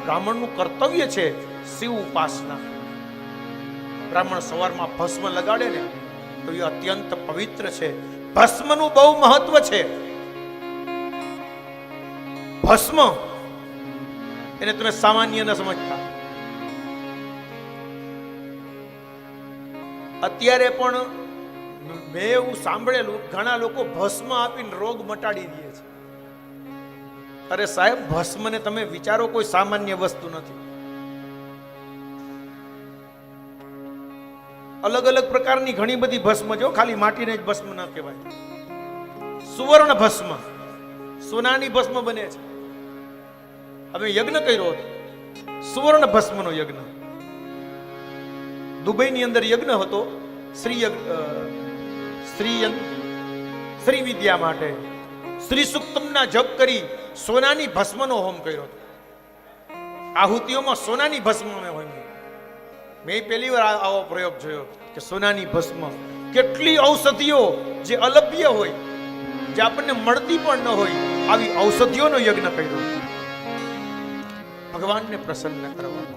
બ્રાહ્મણનું કર્તવ્ય છે શિવ ઉપાસના. બ્રાહ્મણ સવારમાં ભસ્મ લગાડે ને તો એ અત્યંત પવિત્ર છે. ભસ્મનું બહુ મહત્વ છે. ભસ્મ એને તમે સામાન્ય ન સમજતા. અત્યારે પણ મેં એવું સાંભળેલું ઘણા લોકો ભસ્મ આપીને રોગ મટાડી દે છે. અરે સાહેબ, ભસ્મને તમે વિચારો કોઈ સામાન્ય વસ્તુ નથી. અલગ અલગ પ્રકારની ઘણી બધી ભસ્મ, જો ખાલી માટીને જ ભસ્મ ન કહેવાય. સુવર્ણ ભસ્મ, સોનાની ભસ્મ બને છે. અમે યજ્ઞ કર્યો હતો, સુવર્ણ ભસ્મનો યજ્ઞ. દુબઈની અંદર યજ્ઞ હતો શ્રી વિદ્યા માટે. શ્રી સુક્તમના જપ કરી સોનાની ભસ્મનો હોમ કર્યો હતો. આહુતિઓમાં સોનાની ભસ્મ અમે હોમ. મેં પહેલી વાર આવો પ્રયોગ જોયો કે સોનાની ભસ્મ. કેટલી ઔષધિઓ જે અલભ્ય હોય, જે આપણને મળતી પણ ન હોય, આવી ઔષધિઓનો યજ્ઞ કર્યો ભગવાનને પ્રસન્ન કરવાનો.